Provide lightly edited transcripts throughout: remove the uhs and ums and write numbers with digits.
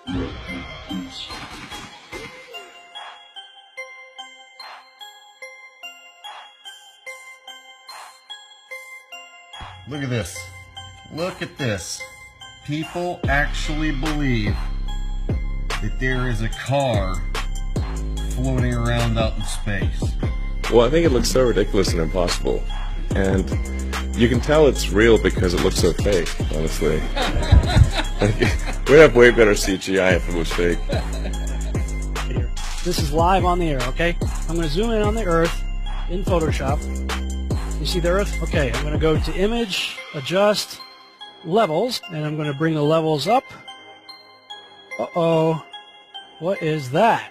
Look at this. Look at this. People actually believe that there is a car floating around out in space. Well, I think it looks so ridiculous and impossible. And you can tell it's real because it looks so fake, honestly. We'd have way better CGI if it was fake. This is live on the air, okay? I'm going to zoom in on the Earth in Photoshop. You see the Earth? Okay, I'm going to go to Image, Adjust, Levels, and I'm going to bring the levels up. Uh-oh. What is that?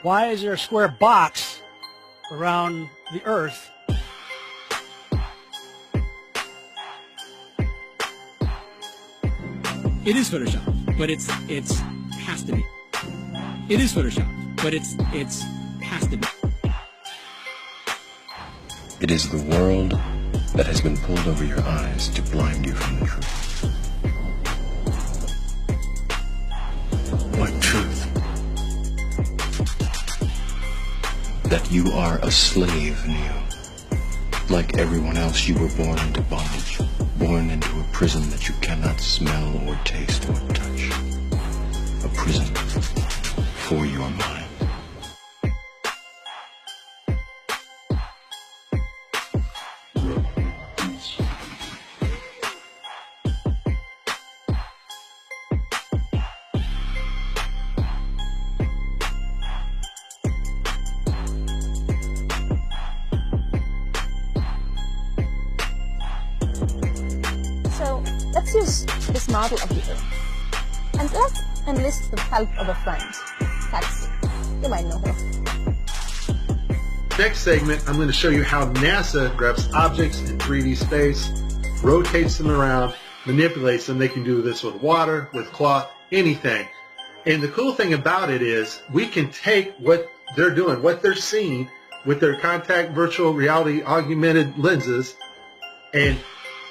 Why is there a square box around the Earth? It is Photoshop, but it's has to be. It is Photoshop, but it's has to be. It is the world that has been pulled over your eyes to blind you from the truth. What truth? That you are a slave, Neo. Like everyone else, you were born into bondage, born into a prison that you cannot smell or taste or touch. A prison for your mind. So let's use this model of the Earth. And let's enlist the help of a friend, Taxi. You might know her. Next segment, I'm going to show you how NASA grabs objects in 3D space, rotates them around, manipulates them. They can do this with water, with cloth, anything. And the cool thing about it is we can take what they're doing, what they're seeing with their contact virtual reality augmented lenses and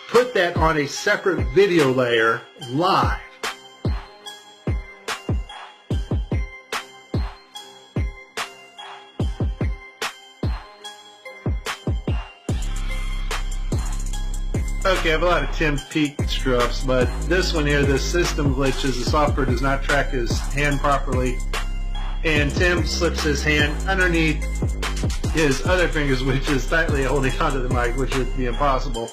put that on a separate video layer live. Okay, I have a lot of Tim Peak screw-ups, but this one here, the system glitches, the software does not track his hand properly, and Tim slips his hand underneath his other fingers, which is tightly holding onto the mic, which would be impossible.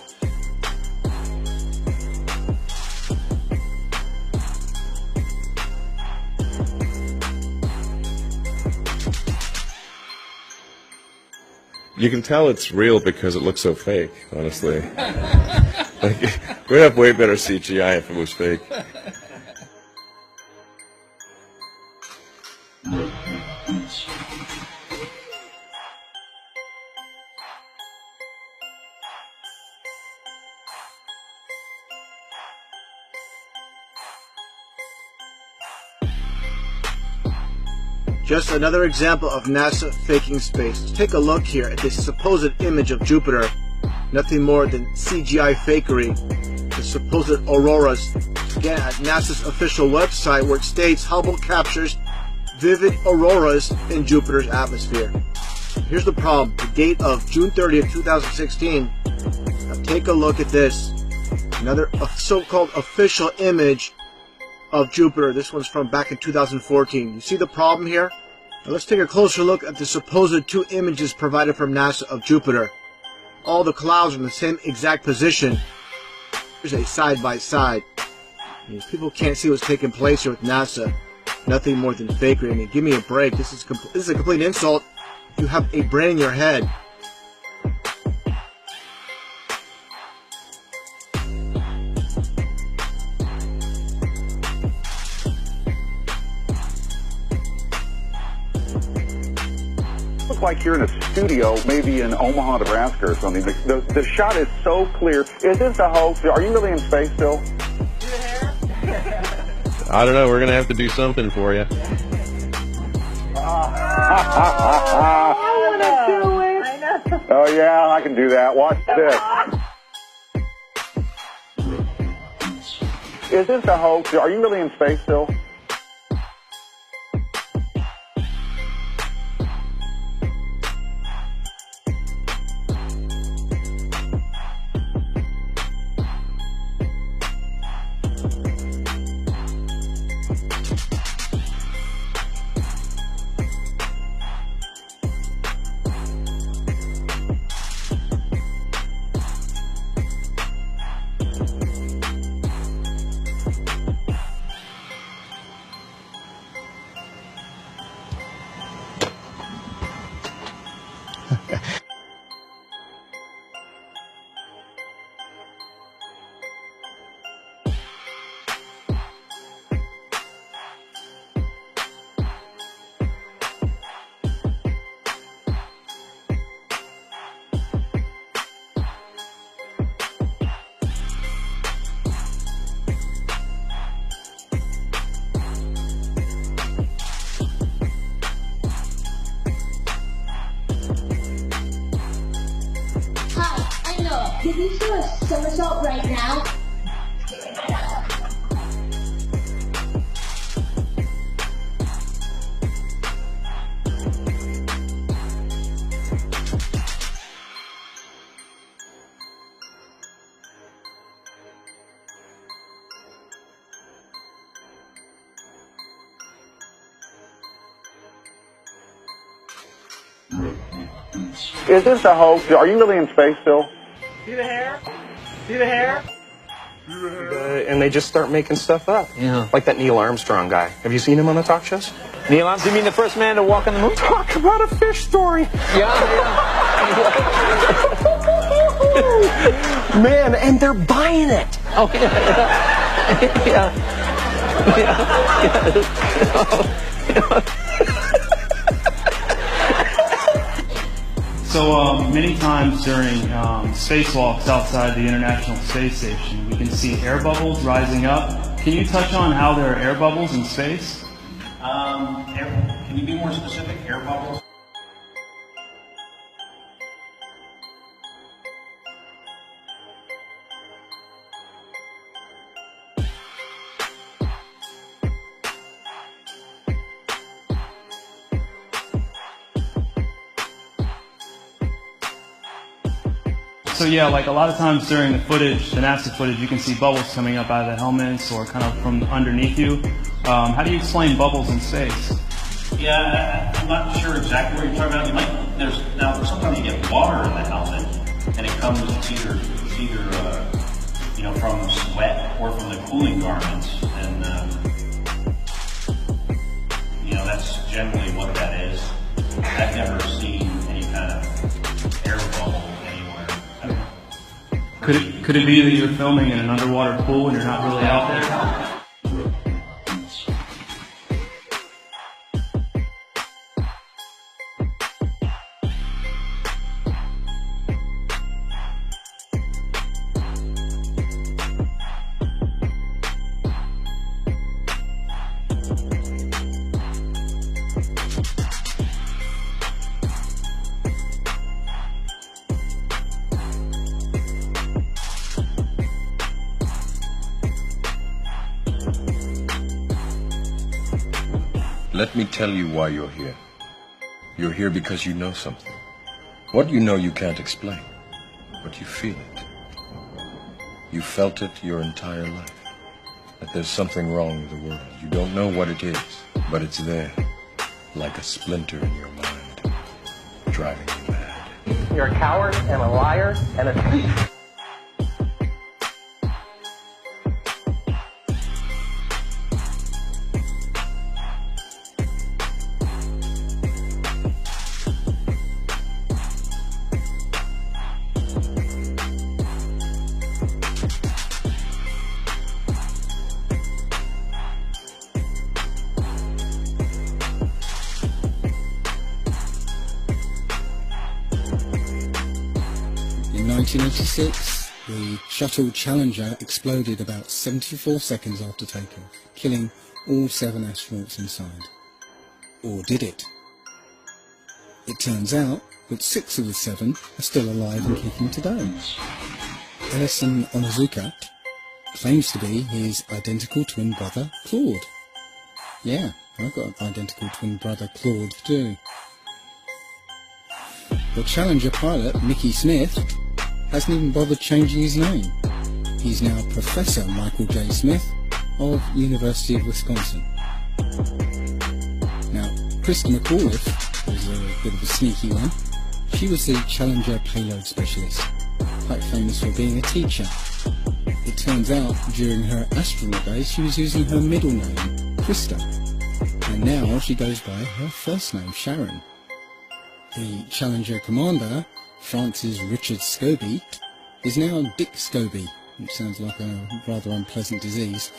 You can tell it's real because it looks so fake, honestly. We'd have way better CGI if it was fake. Just another example of NASA faking space. Let's take a look here at this supposed image of Jupiter. Nothing more than CGI fakery. The supposed auroras. Again, at NASA's official website where it states Hubble captures vivid auroras in Jupiter's atmosphere. Here's the problem. The date of June 30th, 2016. Now take a look at this. Another so-called official image of Jupiter. This one's from back in 2014. You see the problem here? Now let's take a closer look at the supposed two images provided from NASA of Jupiter. All the clouds are in the same exact position. Here's a side-by-side. People can't see what's taking place here with NASA. Nothing more than fakery. I mean, give me a break. This is a complete insult. You have a brain in your head. Like you're in a studio, maybe in Omaha, Nebraska or something. The shot is so clear. Is this a hoax? Are you really in space still? I don't know. We're going to have to do something for you. Oh, yeah, I can do that. Watch this. Is this a hoax? Are you really in space still? Can you do a somersault right now? Is this a hoax? Are you really in space still? See the hair? See the hair? And they just start making stuff up. Yeah. Like that Neil Armstrong guy. Have you seen him on the talk shows? Neil Armstrong, you mean the first man to walk on the moon? Talk about a fish story. Yeah. Man, and they're buying it. Oh, yeah. Yeah. So many times during spacewalks outside the International Space Station, we can see air bubbles rising up. Can you touch on how there are air bubbles in space? Can you be more specific? Air bubbles? So yeah, like a lot of times during the footage, the NASA footage, you can see bubbles coming up out of the helmets or kind of from underneath you. How do you explain bubbles in space? Yeah, I'm not sure exactly what you're talking about. Now, sometimes you get water in the helmet, and it comes either from sweat or from the cooling garments, and that's generally what that is. I've never seen any kind of air bubble anywhere. Could it be that you're filming in an underwater pool and you're not really out there? Let me tell you why you're here. You're here because you know something. What you know you can't explain, but you feel it. You felt it your entire life, that there's something wrong with the world. You don't know what it is, but it's there, like a splinter in your mind, driving you mad. You're a coward and a liar and a thief. In 1986, the Shuttle Challenger exploded about 74 seconds after takeoff, killing all 7 astronauts inside. Or did it? It turns out that 6 of the 7 are still alive and kicking today. Ellison Onizuka, claims to be his identical twin brother, Claude. Yeah, I've got an identical twin brother, Claude, too. The Challenger pilot, Mickey Smith, hasn't even bothered changing his name. He's now Professor Michael J. Smith of University of Wisconsin. Now, Krista McAuliffe was a bit of a sneaky one. She was the Challenger payload specialist, quite famous for being a teacher. It turns out, during her astronaut days, she was using her middle name, Krista, and now she goes by her first name, Sharon. The Challenger commander, Francis Richard Scobie, is now Dick Scobie, which sounds like a rather unpleasant disease.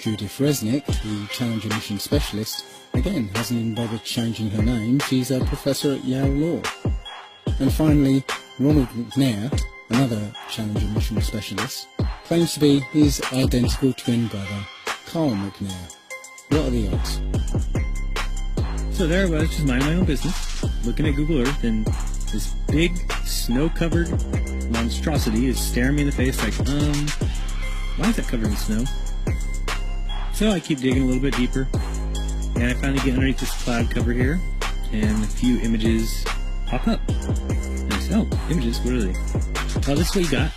Judith Resnick, the Challenger mission specialist, again hasn't even bothered changing her name. She's a professor at Yale Law. And finally, Ronald McNair, another Challenger mission specialist, claims to be his identical twin brother, Carl McNair. What are the odds? So there I was, just minding my own business, looking at Google Earth, and this big, snow-covered monstrosity is staring me in the face like, why is that covered in snow? So I keep digging a little bit deeper, and I finally get underneath this cloud cover here, and a few images pop up. And I say, oh, images, what are they? Well, this is what you got,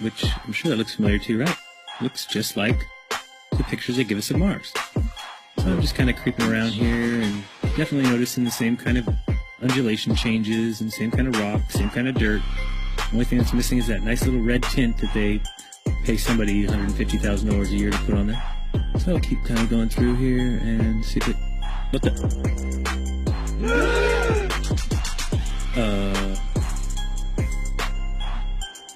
which I'm sure that looks familiar to you, right? Looks just like the pictures they give us of Mars. So I'm just kind of creeping around here and definitely noticing the same kind of undulation changes and same kind of rock, same kind of dirt. The only thing that's missing is that nice little red tint that they pay somebody $150,000 a year to put on there. So I'll keep kind of going through here and see if it... What the...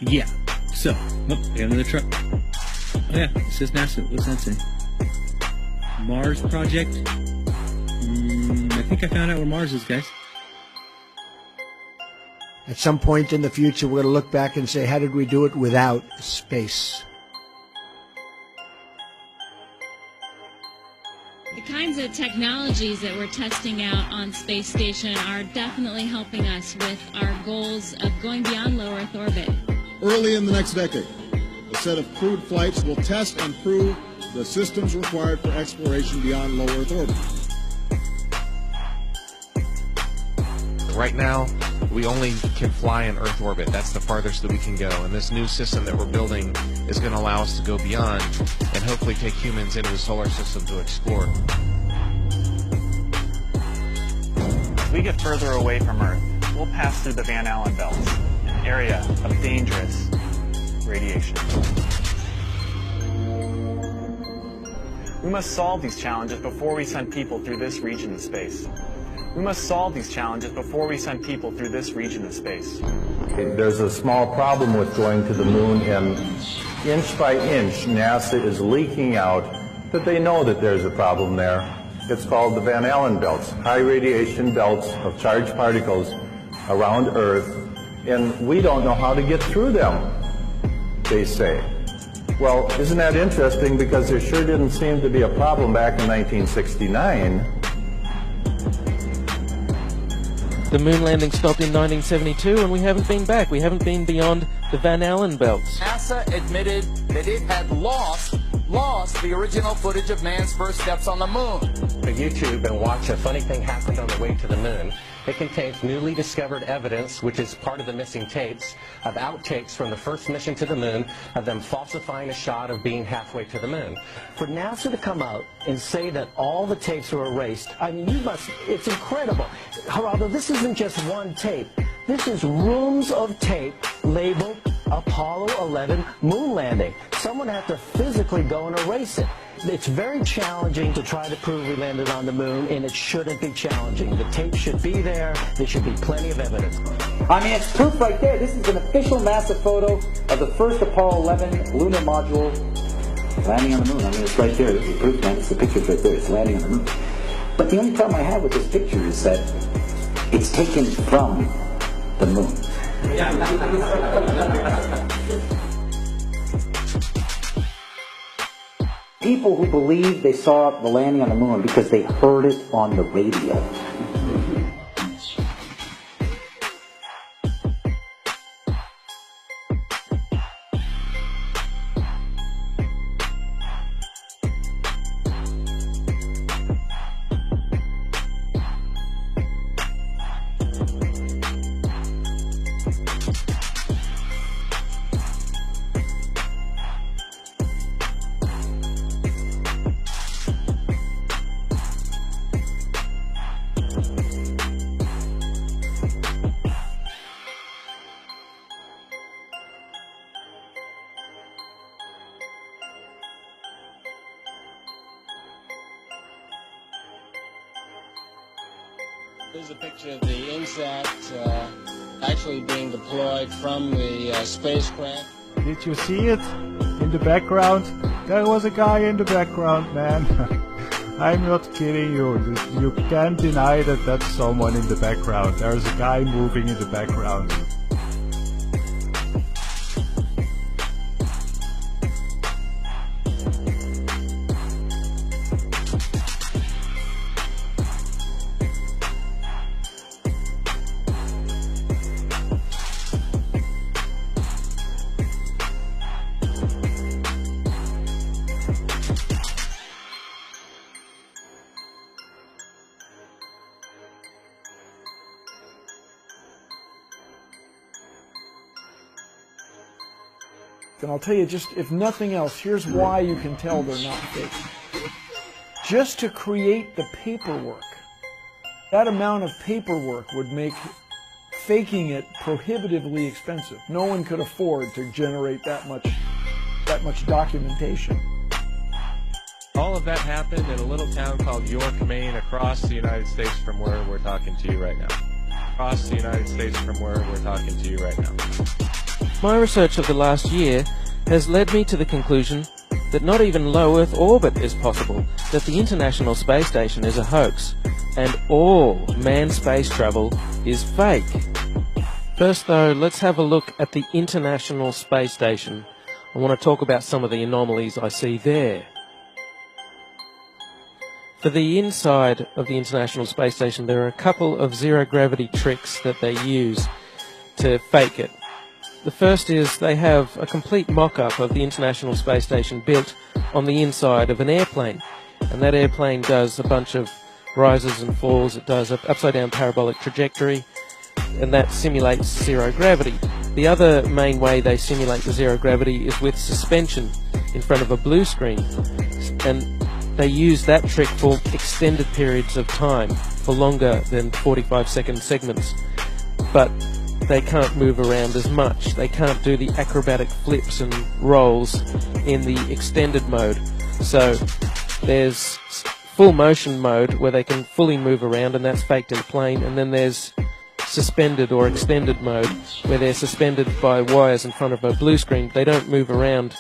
Yeah. So, oh, I got another truck. Oh yeah, it says NASA. What's that say? Mars Project? I think I found out where Mars is, guys. At some point in the future, we're going to look back and say, how did we do it without space? The kinds of technologies that we're testing out on Space Station are definitely helping us with our goals of going beyond low Earth orbit. Early in the next decade, a set of crewed flights will test and prove the systems required for exploration beyond low Earth orbit. Right now, we only can fly in Earth orbit. That's the farthest that we can go. And this new system that we're building is going to allow us to go beyond and hopefully take humans into the solar system to explore. As we get further away from Earth, we'll pass through the Van Allen belts, an area of dangerous radiation. We must solve these challenges before we send people through this region of space. We must solve these challenges before we send people through this region of space. There's a small problem with going to the moon, and inch by inch, NASA is leaking out that they know that there's a problem there. It's called the Van Allen belts, high radiation belts of charged particles around Earth, and we don't know how to get through them, they say. Well, isn't that interesting, because there sure didn't seem to be a problem back in 1969. The moon landing stopped in 1972 and we haven't been back. We haven't been beyond the Van Allen belts. NASA admitted that it had lost the original footage of man's first steps on the moon. Go to YouTube and watch A Funny Thing Happened on the Way to the Moon. It contains newly discovered evidence, which is part of the missing tapes, of outtakes from the first mission to the moon, of them falsifying a shot of being halfway to the moon. For NASA to come out and say that all the tapes were erased, I mean, it's incredible. Geraldo, this isn't just one tape. This is rooms of tape labeled Apollo 11 moon landing. Someone had to physically go and erase it. It's very challenging to try to prove we landed on the moon, and it shouldn't be challenging. The tape should be there. There should be plenty of evidence. I mean, it's proof right there. This is an official NASA photo of the first Apollo 11 lunar module landing on the moon. I mean, it's right there. This is proof, man. It's the picture's right there. It's landing on the moon. But the only problem I have with this picture is that it's taken from the moon. People who believe they saw the landing on the moon because they heard it on the radio. Here's a picture of the INSAT actually being deployed from the spacecraft. Did you see it in the background? There was a guy in the background, man. I'm not kidding you. You can't deny that that's someone in the background. There's a guy moving in the background. And I'll tell you, just if nothing else, here's why you can tell they're not fake. Just to create the paperwork, that amount of paperwork would make faking it prohibitively expensive. No one could afford to generate that much documentation. All of that happened in a little town called York, Maine, across the United States from where we're talking to you right now. Across the United States from where we're talking to you right now. My research of the last year has led me to the conclusion that not even low Earth orbit is possible, that the International Space Station is a hoax, and all manned space travel is fake. First though, let's have a look at the International Space Station. I want to talk about some of the anomalies I see there. For the inside of the International Space Station, there are a couple of zero-gravity tricks that they use to fake it. The first is they have a complete mock-up of the International Space Station built on the inside of an airplane. And that airplane does a bunch of rises and falls. It does an upside-down parabolic trajectory, and that simulates zero gravity. The other main way they simulate the zero gravity is with suspension in front of a blue screen. And they use that trick for extended periods of time, for longer than 45-second segments. But they can't move around as much. They can't do the acrobatic flips and rolls in the extended mode. So there's full motion mode where they can fully move around, and that's faked in plane. And then there's suspended or extended mode where they're suspended by wires in front of a blue screen. They don't move around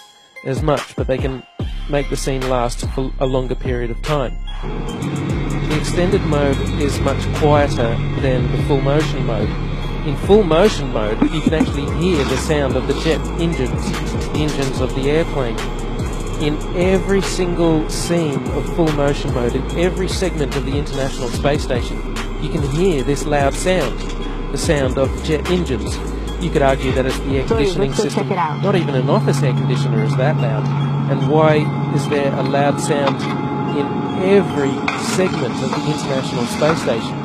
as much, but they can make the scene last for a longer period of time. The extended mode is much quieter than the full motion mode. In full motion mode, you can actually hear the sound of the jet engines, the engines of the airplane. In every single scene of full motion mode, in every segment of the International Space Station, you can hear this loud sound, the sound of the jet engines. You could argue that it's the air conditioning system. Not even an office air conditioner is that loud. And why is there a loud sound in every segment of the International Space Station?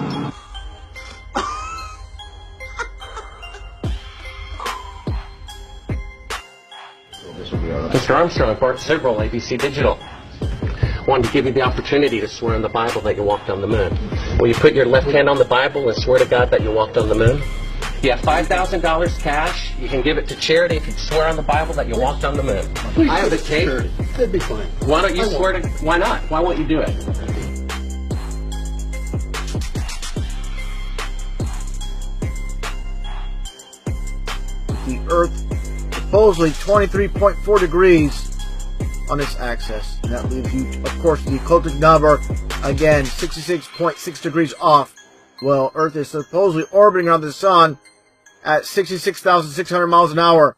Mr. Armstrong, part several, ABC Digital. Wanted to give you the opportunity to swear on the Bible that you walked on the moon. Will you put your left hand on the Bible and swear to God that you walked on the moon? You have $5,000 cash. You can give it to charity if you swear on the Bible that you walked on the moon. I have the tape. That'd be fine. Why don't you swear to... Why not? Why won't you do it? The Earth supposedly 23.4 degrees on its axis. And that leaves you, of course, the occultic number, again, 66.6 degrees off. Well, Earth is supposedly orbiting around the Sun at 66,600 miles an hour.